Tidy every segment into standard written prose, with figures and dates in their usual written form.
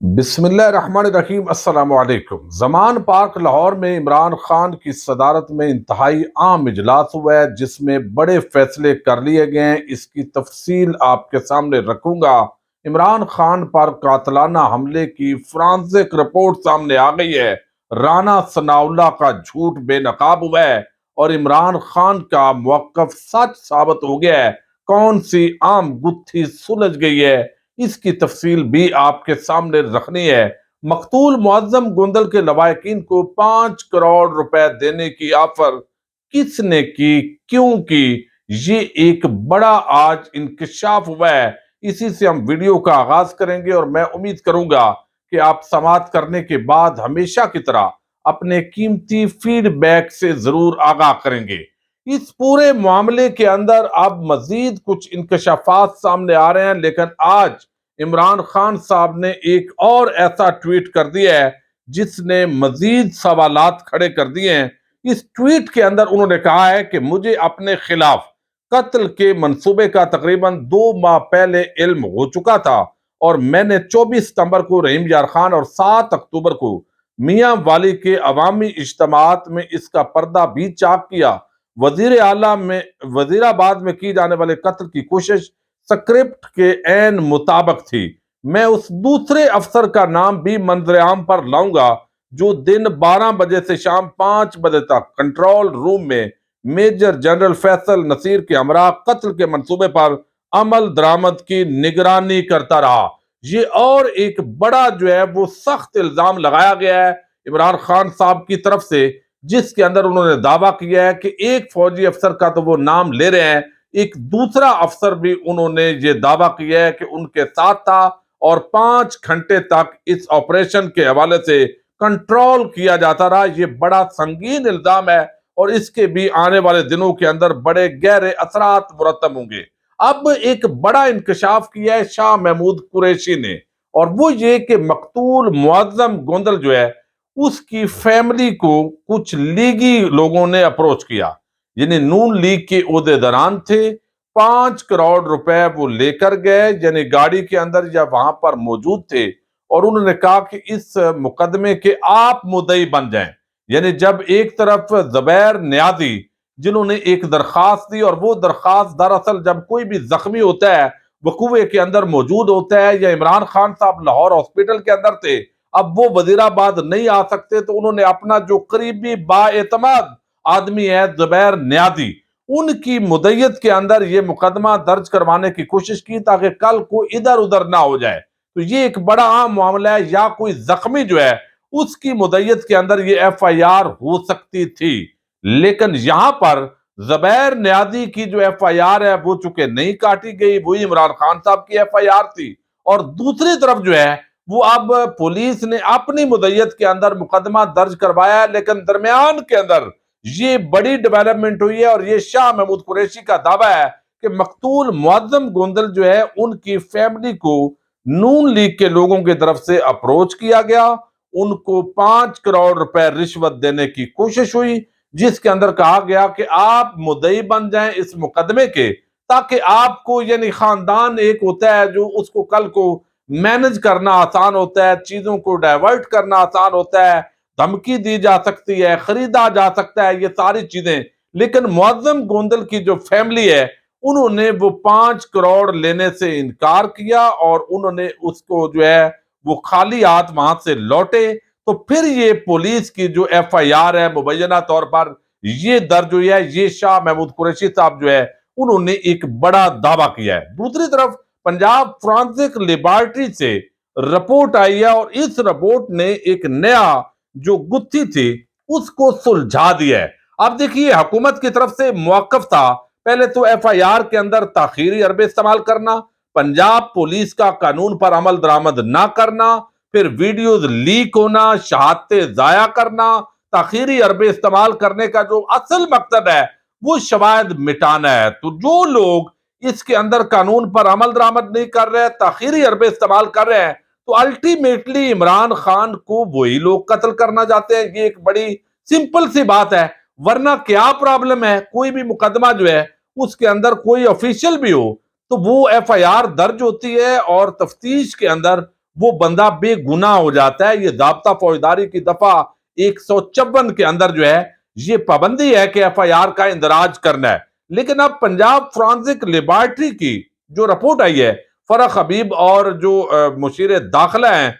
بسم اللہ الرحمن الرحیم۔ السلام علیکم۔ زمان پارک لاہور میں عمران خان کی صدارت میں انتہائی عام اجلاس ہوا ہے جس میں بڑے فیصلے کر لیے گئے ہیں۔ اس کی تفصیل آپ کے سامنے رکھوں گا۔ عمران خان پر قاتلانہ حملے کی فرانسک رپورٹ سامنے آ گئی ہے۔ رانا ثناءاللہ کا جھوٹ بے نقاب ہوا ہے اور عمران خان کا موقف سچ ثابت ہو گیا ہے۔ کون سی عام گتھی سلجھ گئی ہے، اس کی تفصیل بھی آپ کے سامنے رکھنی ہے۔ مقتول معظم گوندل کے لواحقین کو 5 کروڑ روپے دینے کی آفر کس نے کی، کیوں کی، یہ ایک بڑا آج انکشاف ہوا ہے۔ اسی سے ہم ویڈیو کا آغاز کریں گے اور میں امید کروں گا کہ آپ سماعت کرنے کے بعد ہمیشہ کی طرح اپنے قیمتی فیڈ بیک سے ضرور آگاہ کریں گے۔ اس پورے معاملے کے اندر اب مزید کچھ انکشافات سامنے آ رہے ہیں، لیکن آج عمران خان صاحب نے ایک اور ایسا ٹویٹ کر دیا ہے جس نے مزید سوالات کھڑے کر دیے ہیں۔ اس ٹویٹ کے اندر انہوں نے کہا ہے کہ مجھے اپنے خلاف قتل کے منصوبے کا تقریباً 2 ماہ پہلے علم ہو چکا تھا اور میں نے 24 ستمبر کو رحیم یار خان اور 7 اکتوبر کو میاں والی کے عوامی اجتماعات میں اس کا پردہ بھی چاک کیا۔ وزیر آباد میں کی جانے والے قتل کی کوشش سکرپٹ کے عین مطابق تھی۔ میں اس دوسرے افسر کا نام بھی منظر عام پر لاؤں گا جو دن 12 بجے سے شام 5 بجے تک کنٹرول روم میں میجر جنرل فیصل نصیر کے ہمراہ قتل کے منصوبے پر عمل درآمد کی نگرانی کرتا رہا۔ یہ اور ایک بڑا جو ہے وہ سخت الزام لگایا گیا ہے عمران خان صاحب کی طرف سے، جس کے اندر انہوں نے دعویٰ کیا ہے کہ ایک فوجی افسر کا تو وہ نام لے رہے ہیں، ایک دوسرا افسر بھی انہوں نے یہ دعویٰ کیا ہے کہ ان کے ساتھ تھا اور 5 گھنٹے تک اس آپریشن کے حوالے سے کنٹرول کیا جاتا رہا۔ یہ بڑا سنگین الزام ہے اور اس کے بھی آنے والے دنوں کے اندر بڑے گہرے اثرات مرتب ہوں گے۔ اب ایک بڑا انکشاف کیا ہے شاہ محمود قریشی نے، اور وہ یہ کہ مقتول معظم گوندل جو ہے اس کی فیملی کو کچھ لیگی لوگوں نے اپروچ کیا، یعنی نون لیگ کے عہدیداران تھے۔ 5 کروڑ روپے وہ لے کر گئے، یعنی گاڑی کے اندر یا وہاں پر موجود تھے، اور انہوں نے کہا کہ اس مقدمے کے آپ مدعی بن جائیں۔ یعنی جب ایک طرف زبیر نیازی جنہوں نے ایک درخواست دی، اور وہ درخواست دراصل جب کوئی بھی زخمی ہوتا ہے وہ کنویں کے اندر موجود ہوتا ہے، یا عمران خان صاحب لاہور ہاسپٹل کے اندر تھے، اب وہ وزیر آباد نہیں آ سکتے، تو انہوں نے اپنا جو قریبی بااعتماد آدمی ہے زبیر نیازی، ان کی مدعیت کے اندر یہ مقدمہ درج کروانے کی کوشش کی تاکہ کل کو ادھر ادھر نہ ہو جائے۔ تو یہ ایک بڑا عام معاملہ ہے، یا کوئی زخمی جو ہے اس کی مدعیت کے اندر یہ ایف آئی آر ہو سکتی تھی، لیکن یہاں پر زبیر نیازی کی جو ایف آئی آر ہے وہ چونکہ نہیں کاٹی گئی، وہی عمران خان صاحب کی ایف آئی آر تھی، اور دوسری طرف جو ہے وہ اب پولیس نے اپنی مدعیت کے اندر مقدمہ درج کروایا ہے۔ لیکن درمیان کے اندر یہ بڑی ڈیولپمنٹ ہوئی ہے، اور یہ شاہ محمود قریشی کا دعویٰ ہے کہ مقتول معظم گوندل جو ہے ان کی فیملی کو نون لیگ کے لوگوں کی طرف سے اپروچ کیا گیا، ان کو 5 کروڑ روپے رشوت دینے کی کوشش ہوئی، جس کے اندر کہا گیا کہ آپ مدعی بن جائیں اس مقدمے کے، تاکہ آپ کو، یعنی خاندان ایک ہوتا ہے جو اس کو کل کو مینج کرنا آسان ہوتا ہے، چیزوں کو ڈائیورٹ کرنا آسان ہوتا ہے، دھمکی دی جا سکتی ہے، خریدا جا سکتا ہے، یہ ساری چیزیں۔ لیکن معظم گوندل کی جو فیملی ہے انہوں نے وہ 5 کروڑ لینے سے انکار کیا، اور انہوں نے اس کو جو ہے وہ خالی ہاتھ وہاں سے لوٹے۔ تو پھر یہ پولیس کی جو ایف آئی آر ہے مبینہ طور پر یہ درج ہوئی ہے، یہ شاہ محمود قریشی صاحب جو ہے انہوں نے ایک بڑا دعویٰ کیا ہے۔ دوسری طرف پنجاب فرانسک لیبارٹری سے رپورٹ آئی ہے، اور اس رپورٹ نے ایک نیا جو گتھی تھی اس کو سلجھا دیا ہے۔ اب دیکھیے، حکومت کی طرف سے موقف تھا پہلے تو ایف آئی آر کے اندر تاخیری حربے استعمال کرنا، پنجاب پولیس کا قانون پر عمل درآمد نہ کرنا، پھر ویڈیوز لیک ہونا، شہادتیں ضائع کرنا۔ تاخیری حربے استعمال کرنے کا جو اصل مقصد ہے وہ شواہد مٹانا ہے۔ تو جو لوگ اس کے اندر قانون پر عمل درآمد نہیں کر رہے، تاخیری حربے استعمال کر رہے ہیں، تو الٹیمیٹلی عمران خان کو وہی لوگ قتل کرنا چاہتے ہیں۔ یہ ایک بڑی سمپل سی بات ہے، ورنہ کیا پرابلم ہے؟ کوئی بھی مقدمہ جو ہے اس کے اندر کوئی آفیشل بھی ہو تو وہ ایف آئی آر درج ہوتی ہے، اور تفتیش کے اندر وہ بندہ بے گناہ ہو جاتا ہے۔ یہ ضابطہ فوجداری کی دفعہ 154 کے اندر جو ہے یہ پابندی ہے کہ ایف آئی آر کا اندراج کرنا ہے۔ لیکن اب پنجاب فرانزک لیبارٹری کی جو رپورٹ آئی ہے، فرح حبیب اور جو مشیر داخلہ ہیں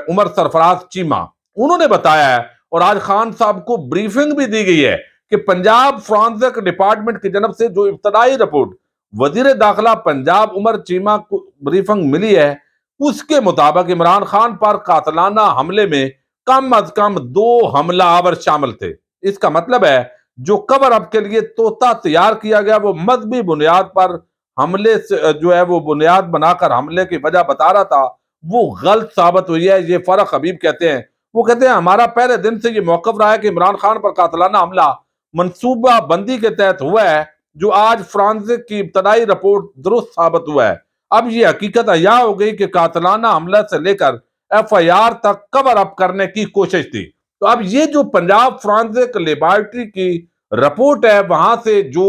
عمر سرفراز چیمہ، انہوں نے بتایا ہے، اور آج خان صاحب کو بریفنگ بھی دی گئی ہے کہ پنجاب فرانزک ڈپارٹمنٹ کی جانب سے جو ابتدائی رپورٹ وزیر داخلہ پنجاب عمر چیمہ کو بریفنگ ملی ہے، اس کے مطابق عمران خان پر قاتلانہ حملے میں کم از کم 2 حملہ آور شامل تھے۔ اس کا مطلب ہے جو کور اپ کے لیے طوطا تیار کیا گیا وہ مذہبی بنیاد پر حملے سے جو ہے وہ بنیاد بنا کر حملے کی وجہ بتا رہا تھا، وہ غلط ثابت ہوئی ہے۔ یہ فرح حبیب کہتے ہیں، وہ کہتے ہیں ہمارا پہلے دن سے یہ موقف رہا ہے کہ عمران خان پر قاتلانہ حملہ منصوبہ بندی کے تحت ہوا ہے، جو آج فرانزک کی ابتدائی رپورٹ درست ثابت ہوا ہے۔ اب یہ حقیقت عیاں ہو گئی کہ قاتلانہ حملہ سے لے کر ایف آئی آر تک کور اپ کرنے کی کوشش تھی۔ تو اب یہ جو پنجاب فرانزک لیبارٹری کی رپورٹ ہے، وہاں سے جو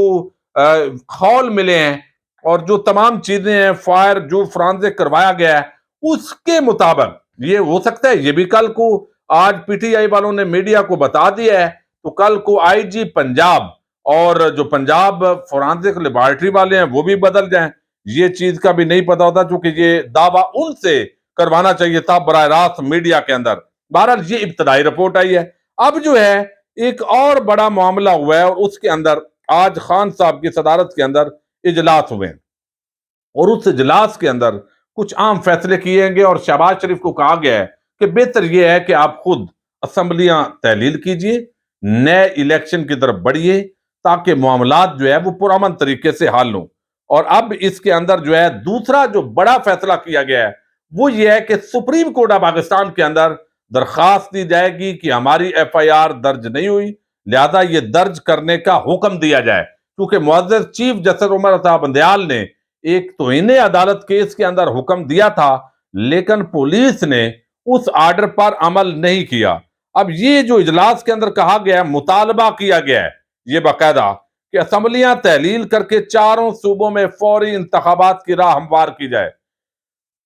خول ملے ہیں اور جو تمام چیزیں ہیں، فائر جو فرانزک کروایا گیا ہے، اس کے مطابق یہ ہو سکتا ہے یہ بھی کل کو آج پی ٹی آئی والوں نے میڈیا کو بتا دیا ہے، تو کل کو آئی جی پنجاب اور جو پنجاب فرانزک لیبارٹری والے ہیں وہ بھی بدل جائیں، یہ چیز کا بھی نہیں پتا ہوتا، چونکہ یہ دعویٰ ان سے کروانا چاہیے تھا براہ راست میڈیا کے اندر۔ بہرحال یہ ابتدائی رپورٹ آئی ہے۔ اب جو ہے ایک اور بڑا معاملہ ہوا ہے، اور اس کے اندر آج خان صاحب کی صدارت کے اندر اجلاس ہوئے ہیں، اور اس اجلاس کے اندر کچھ عام فیصلے کیے گے، اور شہباز شریف کو کہا گیا ہے کہ بہتر یہ ہے کہ آپ خود اسمبلیاں تحلیل کیجئے، نئے الیکشن کی طرف بڑھیے، تاکہ معاملات جو ہے وہ پرامن طریقے سے حل ہوں۔ اور اب اس کے اندر جو ہے دوسرا جو بڑا فیصلہ کیا گیا ہے وہ یہ ہے کہ سپریم کورٹ آف پاکستان کے اندر درخواست دی جائے گی کہ ہماری ایف آئی آر درج نہیں ہوئی، لہذا یہ درج کرنے کا حکم دیا جائے، کیونکہ معزز چیف جسٹس عمر عطا بندیال نے ایک توہین عدالت کیس کے اندر حکم دیا تھا، لیکن پولیس نے اس آرڈر پر عمل نہیں کیا۔ اب یہ جو اجلاس کے اندر کہا گیا ہے، مطالبہ کیا گیا ہے یہ باقاعدہ کہ اسمبلیاں تحلیل کر کے چاروں صوبوں میں فوری انتخابات کی راہ ہموار کی جائے۔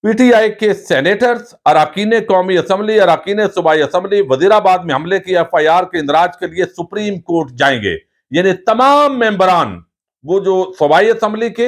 پی ٹی آئی کے سینیٹرز، اراکین قومی اسمبلی، اراکین صوبائی اسمبلی وزیر آباد میں حملے کی ایف آئی آر کے اندراج کے لیے سپریم کورٹ جائیں گے، یعنی تمام ممبران، وہ جو صوبائی اسمبلی کے،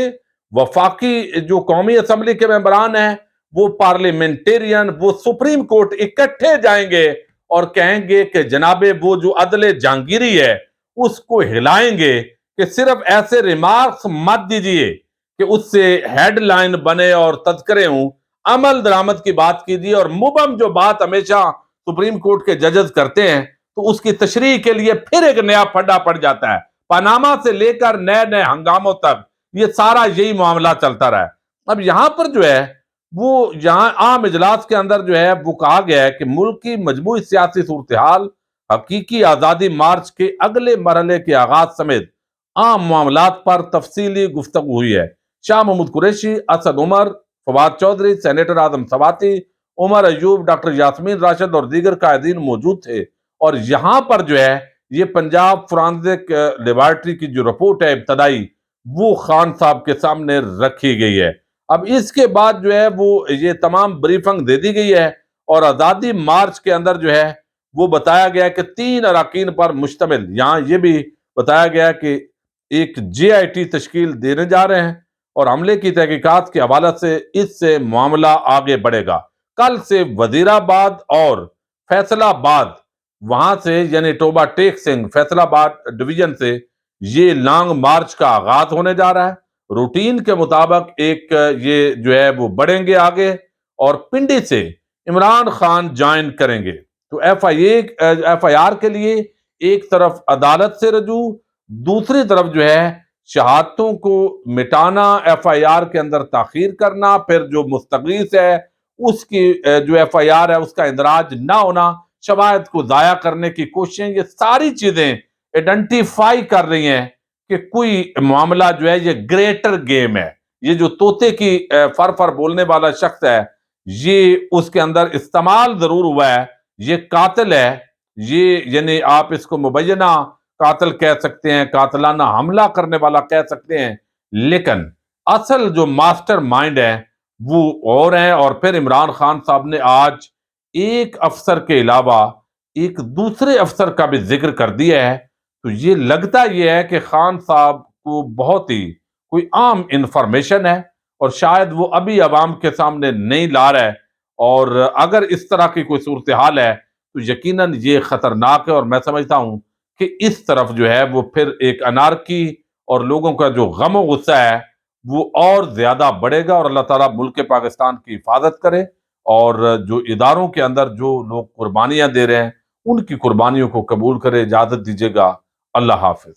وفاقی جو قومی اسمبلی کے ممبران ہیں، وہ پارلیمنٹیرین، وہ سپریم کورٹ اکٹھے جائیں گے اور کہیں گے کہ جناب وہ جو عدل جہانگیری ہے اس کو ہلائیں گے، کہ صرف ایسے ریمارکس مت دیجئے کہ اس سے ہیڈ لائن بنے اور تذکرے ہوں، عمل درآمد کی بات کیجیے، اور مبہم جو بات ہمیشہ سپریم کورٹ کے ججز کرتے ہیں تو اس کی تشریح کے لیے پھر ایک نیا پھڈا پڑ جاتا ہے۔ پاناما سے لے کر نئے نئے ہنگاموں تک یہ سارا یہی معاملہ چلتا رہا ہے۔ اب یہاں پر جو ہے وہ یہاں عام اجلاس کے اندر جو ہے وہ کہا گیا ہے کہ ملک کی مجموعی سیاسی صورتحال، حقیقی آزادی مارچ کے اگلے مرحلے کے آغاز سمیت عام معاملات پر تفصیلی گفتگو ہوئی ہے۔ شاہ محمود قریشی، اسد عمر، فواد چودھری، سینیٹر اعظم سواتی، عمر ایوب، ڈاکٹر یاسمین راشد اور دیگر قائدین موجود تھے، اور یہاں پر جو ہے یہ پنجاب فرانزک لیبارٹری کی جو رپورٹ ہے ابتدائی، وہ خان صاحب کے سامنے رکھی گئی ہے۔ اب اس کے بعد جو ہے وہ یہ تمام بریفنگ دے دی گئی ہے، اور آزادی مارچ کے اندر جو ہے وہ بتایا گیا ہے کہ 3 اراکین پر مشتمل، یہاں یہ بھی بتایا گیا کہ ایک جے آئی ٹی تشکیل دینے جا رہے ہیں، اور حملے کی تحقیقات کے حوالے سے اس سے معاملہ آگے بڑھے گا۔ کل سے وزیر آباد اور فیصل آباد، وہاں سے یعنی ٹوبہ ٹیک سنگھ فیصل آباد ڈویژن سے یہ لانگ مارچ کا آغاز ہونے جا رہا ہے۔ روٹین کے مطابق ایک یہ جو ہے وہ بڑھیں گے آگے، اور پنڈی سے عمران خان جوائن کریں گے۔ تو ایف آئی آر کے لیے ایک طرف عدالت سے رجوع، دوسری طرف جو ہے شہادتوں کو مٹانا، ایف آئی آر کے اندر تاخیر کرنا، پھر جو مستغیث ہے اس کی جو ایف آئی آر ہے اس کا اندراج نہ ہونا، شواہد کو ضائع کرنے کی کوششیں، یہ ساری چیزیں ایڈنٹیفائی کر رہی ہیں کہ کوئی معاملہ جو ہے یہ گریٹر گیم ہے۔ یہ جو طوطے کی فر بولنے والا شخص ہے، یہ اس کے اندر استعمال ضرور ہوا ہے، یہ قاتل ہے، یہ یعنی آپ اس کو مبینہ قاتل کہہ سکتے ہیں، قاتلانہ حملہ کرنے والا کہہ سکتے ہیں، لیکن اصل جو ماسٹر مائنڈ ہے وہ اور ہیں، اور پھر عمران خان صاحب نے آج ایک افسر کے علاوہ ایک دوسرے افسر کا بھی ذکر کر دیا ہے، تو یہ لگتا یہ ہے کہ خان صاحب کو بہت ہی کوئی عام انفارمیشن ہے، اور شاید وہ ابھی عوام کے سامنے نہیں لا رہا ہے، اور اگر اس طرح کی کوئی صورتحال ہے تو یقیناً یہ خطرناک ہے، اور میں سمجھتا ہوں کہ اس طرف جو ہے وہ پھر ایک انارکی اور لوگوں کا جو غم و غصہ ہے وہ اور زیادہ بڑھے گا، اور اللہ تعالیٰ ملک پاکستان کی حفاظت کرے، اور جو اداروں کے اندر جو لوگ قربانیاں دے رہے ہیں ان کی قربانیوں کو قبول کرے۔ اجازت دیجیے گا، اللہ حافظ۔